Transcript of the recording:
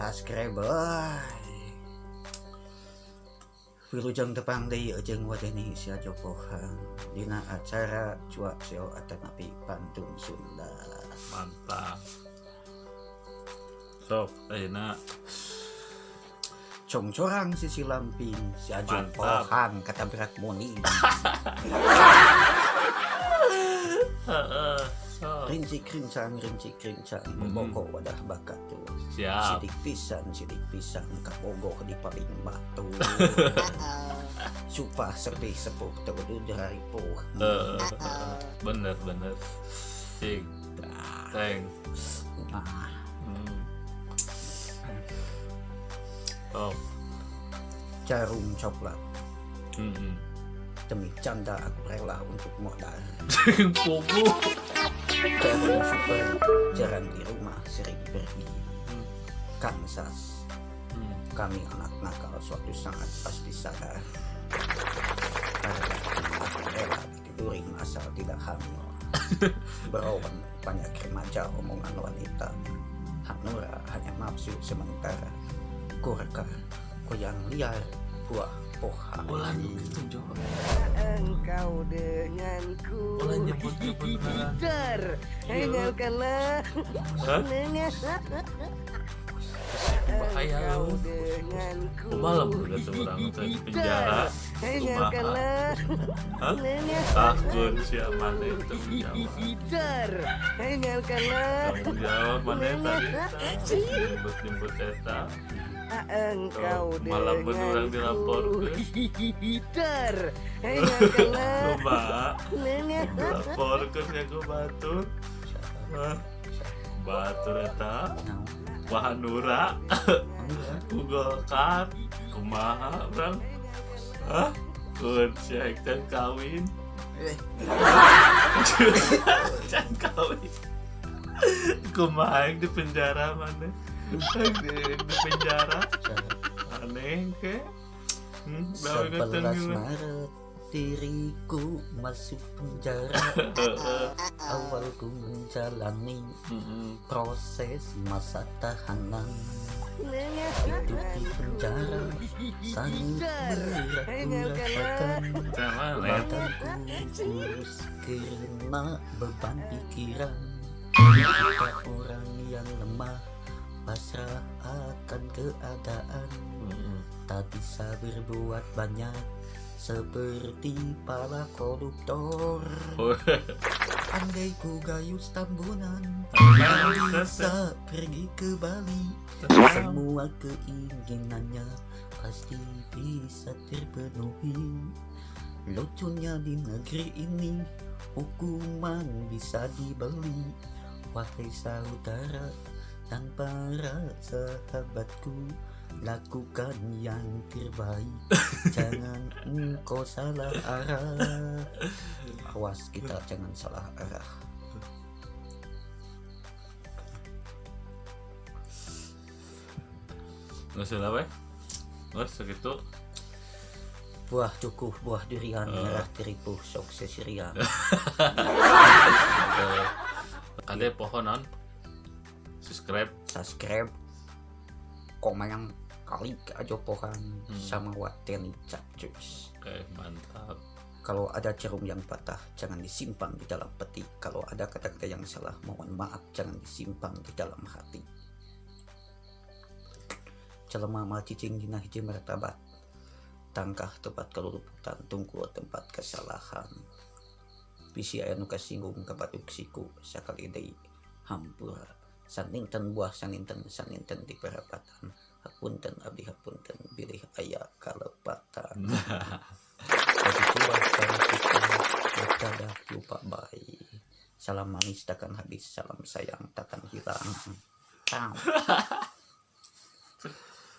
subscriber wilujeng tepang deui jeung wadeni sia jopohan dina acara cuak seo atanapi pantun Sunda. Mantap. Sok ayeuna congcorang sisi lamping si ajo pohan katabrak moni. Rinci krincang boboko wadah bakat tuh. Siap. Sidik pisan kabogo di paling batu. Supah sedih sepuh teudeud dari puh. Bener. Cing. Teng. Oh. Jarum coklat. Demi canda aku rela untuk modal. Kuku. Jarum super jarang di rumah, sering pergi. Kansas. Kami anak nakal suatu saat pasti sadar. Karena aku rela ditidurin asal tidak hamil. Berawan banyak remaja omongan wanita. Hanura hanya nafsu sementara. Kurka koyang liar buah poha. Ulah gitu Jo. Engkau denganku. Ulah nyebut beneran. Tinggalkanlah. Bahaya lu. Malam udah seorang di penjara. Tinggalkanlah. Takut siapa mana itu menjawab. Tinggalkanlah. Tanggung jawab mana tadi? Nyebut eta. Engkau malam beneran dilaporkan. Tinggalkanlah. Coba dilaporkan ya ke Batur. Batur eta Wahanura Google Card kumaha orang kun cek dan kawin can kawin kumaha di penjara mana di penjara aneh ke 11 Maret diriku masuk penjara. Awalku menjalani proses masa tahanan. Hidup di penjara sangat berat kurasakan. Badanku kurus karena beban pikiran. Kita orang yang lemah pasrah akan keadaan. Tak bisa berbuat banyak seperti para koruptor. Andai ku gayus tambunan, bisa pergi ke Bali. Semua keinginannya pasti bisa terpenuhi. Lucunya di negeri ini hukuman bisa dibeli. Wahai saudara dan para sahabatku, lakukan yang terbaik. Jangan engkau salah arah. Awas kita jangan salah arah. Nggak salah apa? Nggak segitu. Buah cukup, buah durian, merah teripuh, sok sesirian. Ada pohonan. Subscribe. Komen kali aja pohan sama waten capcus. Oke, mantap. Kalau ada jarum yang patah jangan disimpan di dalam peti. Kalau ada kata-kata yang salah mohon maaf jangan disimpan di dalam hati. Jelema mah cicing dina hiji martabat. Tangkah tempat keluluputan tunggu tempat kesalahan. Bisi aya nu kasinggung ka batuk siku sakali deui hampura. Saninten buah saninten di perapatan. Hapunten abdi hapunten bilih aya kalepatan. Jadi cuah cara kita berkadah lupa baik. Salam manis takkan habis, salam sayang takkan hilang.